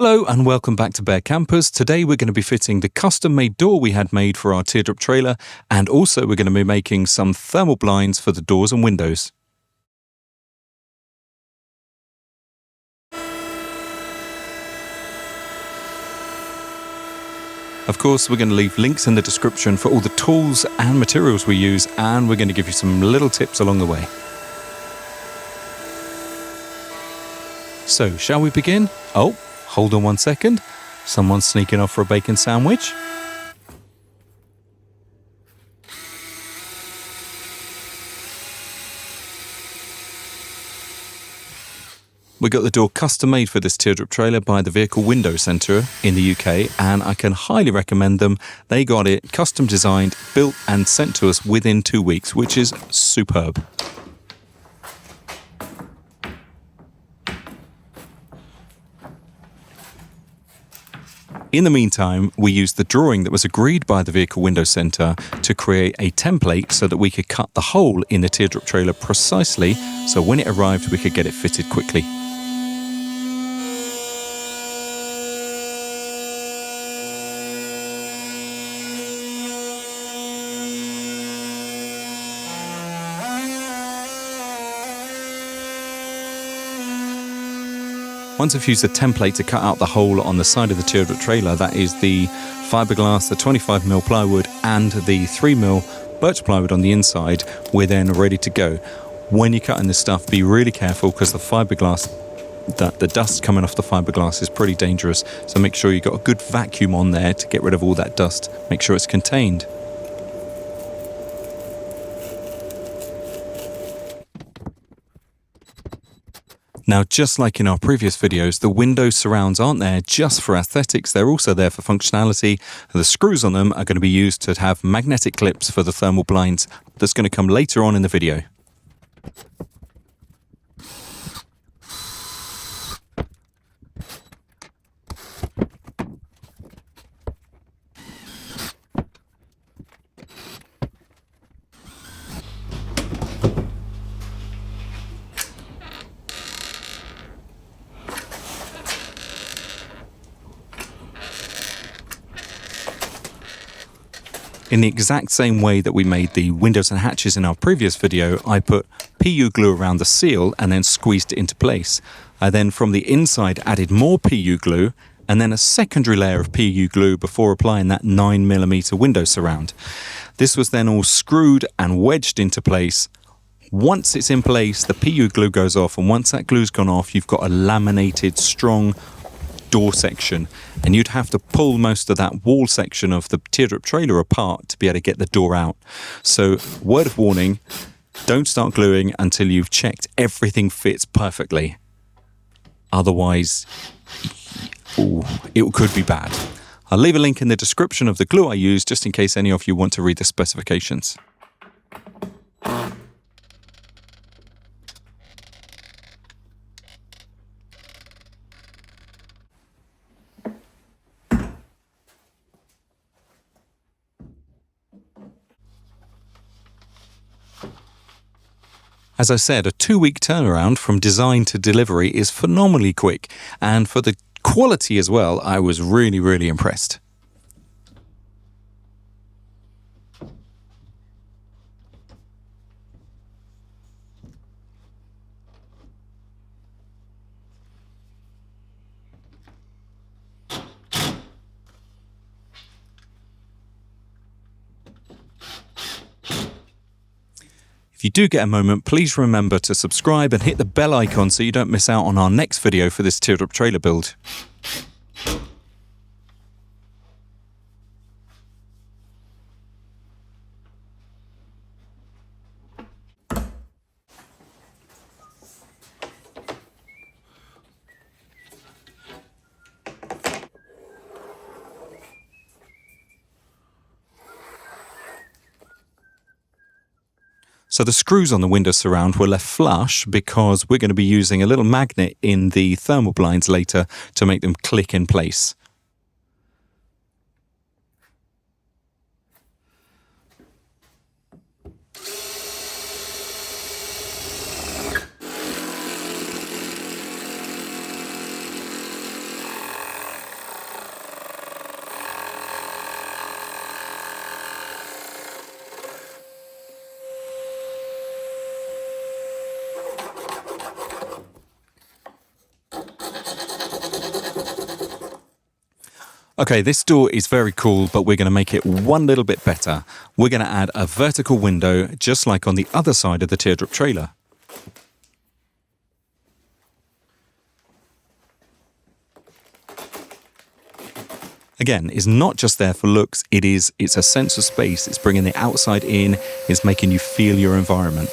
Hello and welcome back to Bear Campers. Today we're going to be fitting the custom-made door we had made for our Teardrop trailer, and also we're going to be making some thermal blinds for the doors and windows. Of course, we're going to leave links in the description for all the tools and materials we use, and we're going to give you some little tips along the way. So, shall we begin? Oh, hold on one second. Someone's sneaking off for a bacon sandwich. We got the door custom made for this Teardrop trailer by the Vehicle Window Centre in the UK, and I can highly recommend them. They got it custom designed, built and sent to us within 2 weeks, which is superb. In the meantime, we used the drawing that was agreed by the Vehicle Window Centre to create a template so that we could cut the hole in the Teardrop trailer precisely, so when it arrived we could get it fitted quickly. Once I've used the template to cut out the hole on the side of the Teardrop trailer, that is the fiberglass, the 25mm plywood and the 3mm birch plywood on the inside, we're then ready to go. When you're cutting this stuff, be really careful because the fiberglass, the dust coming off the fiberglass is pretty dangerous. So make sure you've got a good vacuum on there to get rid of all that dust. Make sure it's contained. Now, just like in our previous videos, the window surrounds aren't there just for aesthetics, they're also there for functionality. The screws on them are going to be used to have magnetic clips for the thermal blinds. That's going to come later on in the video. In the exact same way that we made the windows and hatches in our previous video, I put PU glue around the seal and then squeezed it into place. I then from the inside added more PU glue and then a secondary layer of PU glue before applying that 9mm window surround. This was then all screwed and wedged into place. Once it's in place, the PU glue goes off, and once that glue's gone off, you've got a laminated, strong door section, and you'd have to pull most of that wall section of the Teardrop trailer apart to be able to get the door out. So, word of warning, don't start gluing until you've checked everything fits perfectly. Otherwise, it could be bad. I'll leave a link in the description of the glue I used just in case any of you want to read the specifications. As I said, a 2-week turnaround from design to delivery is phenomenally quick, and for the quality as well, I was really impressed. If you do get a moment, please remember to subscribe and hit the bell icon so you don't miss out on our next video for this Teardrop trailer build. So the screws on the window surround were left flush because we're going to be using a little magnet in the thermal blinds later to make them click in place. Okay, this door is very cool, but we're going to make it one little bit better. We're going to add a vertical window, just like on the other side of the Teardrop trailer. Again, it's not just there for looks, it's a sense of space. It's bringing the outside in, it's making you feel your environment.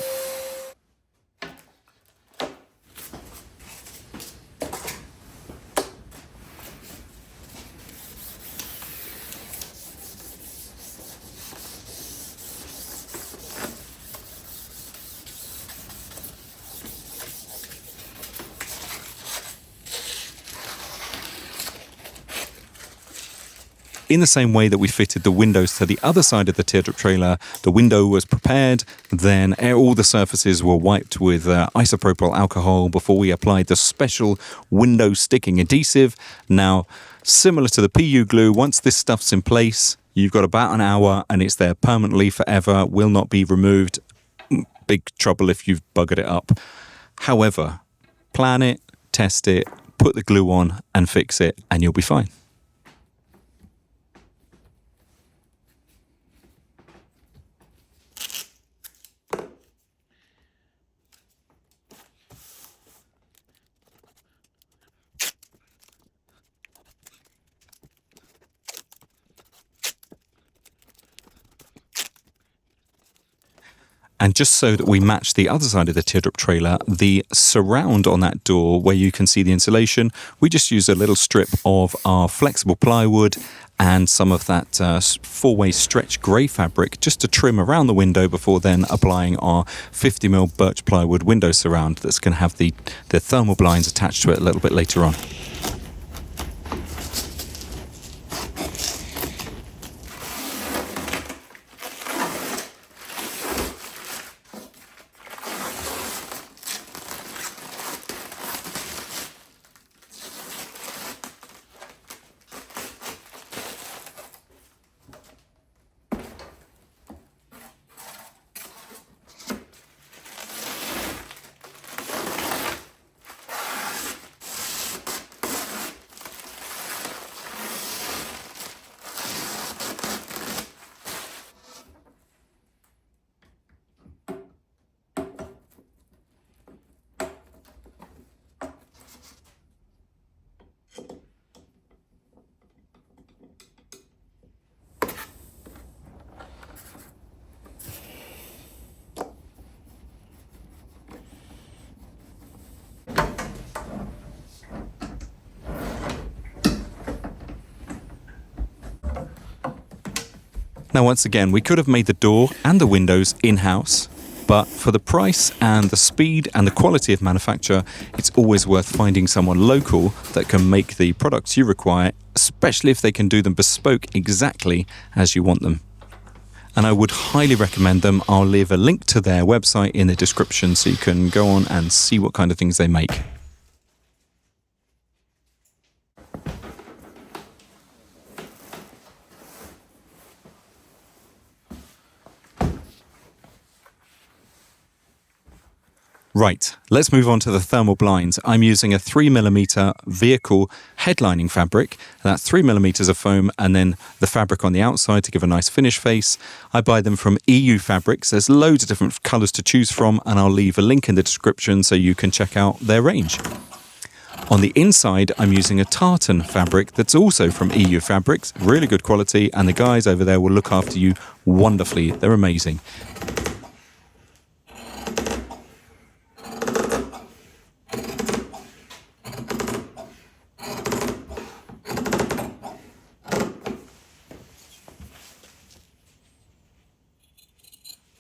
In the same way that we fitted the windows to the other side of the Teardrop trailer, the window was prepared, then all the surfaces were wiped with isopropyl alcohol before we applied the special window sticking adhesive. Now, similar to the PU glue, once this stuff's in place, you've got about an hour and it's there permanently forever, will not be removed. Big trouble if you've buggered it up. However, plan it, test it, put the glue on and fix it, and you'll be fine. And just so that we match the other side of the Teardrop trailer, the surround on that door where you can see the insulation, we just use a little strip of our flexible plywood and some of that 4-way stretch grey fabric just to trim around the window before then applying our 50mm birch plywood window surround that's going to have the thermal blinds attached to it a little bit later on. Now, once again, we could have made the door and the windows in-house, but for the price and the speed and the quality of manufacture, it's always worth finding someone local that can make the products you require, especially if they can do them bespoke exactly as you want them. And I would highly recommend them. I'll leave a link to their website in the description so you can go on and see what kind of things they make. Right, let's move on to the thermal blinds. I'm using a 3mm vehicle headlining fabric. That's 3mm of foam and then the fabric on the outside to give a nice finish face. I buy them from EU Fabrics. There's loads of different colours to choose from, and I'll leave a link in the description so you can check out their range. On the inside, I'm using a tartan fabric that's also from EU Fabrics. Really good quality, and the guys over there will look after you wonderfully. They're amazing.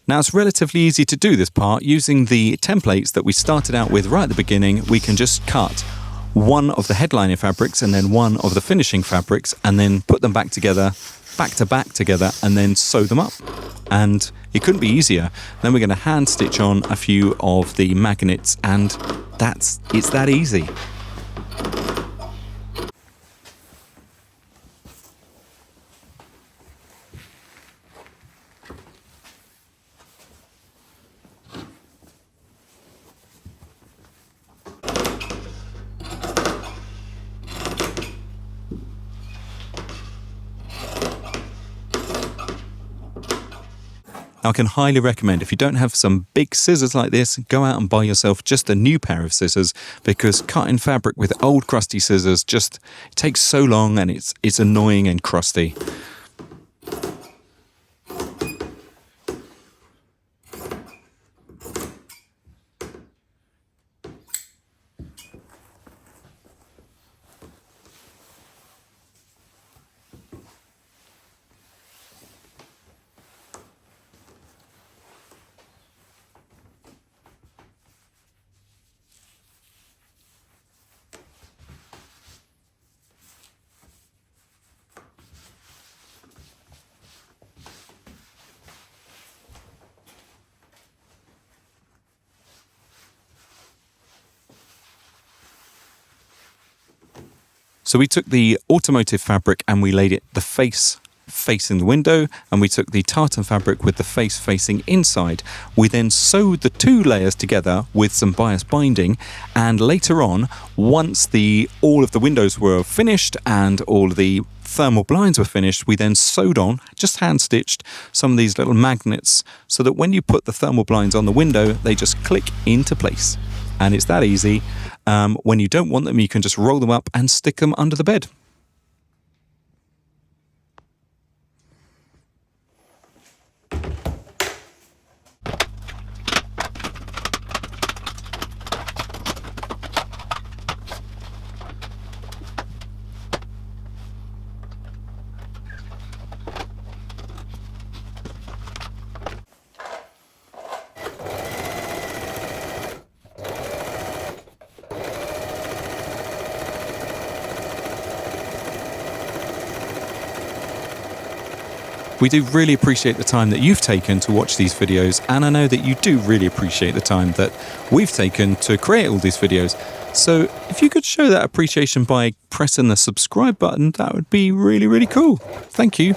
Now, it's relatively easy to do this part. Using the templates that we started out with right at the beginning, we can just cut one of the headlining fabrics and then one of the finishing fabrics and then put them back together, back to back together, and then sew them up. And it couldn't be easier. Then we're going to hand stitch on a few of the magnets, and it's that easy. Now, I can highly recommend, if you don't have some big scissors like this, go out and buy yourself just a new pair of scissors, because cutting fabric with old crusty scissors just takes so long and it's annoying and crusty. So we took the automotive fabric and we laid it the face facing the window, and we took the tartan fabric with the face facing inside. We then sewed the two layers together with some bias binding, and later on, once all of the windows were finished and all of the thermal blinds were finished, we then sewed on, just hand stitched, some of these little magnets so that when you put the thermal blinds on the window, they just click into place. And it's that easy. When you don't want them, you can just roll them up and stick them under the bed. We do really appreciate the time that you've taken to watch these videos, and I know that you do really appreciate the time that we've taken to create all these videos. So if you could show that appreciation by pressing the subscribe button, that would be really, really cool. Thank you.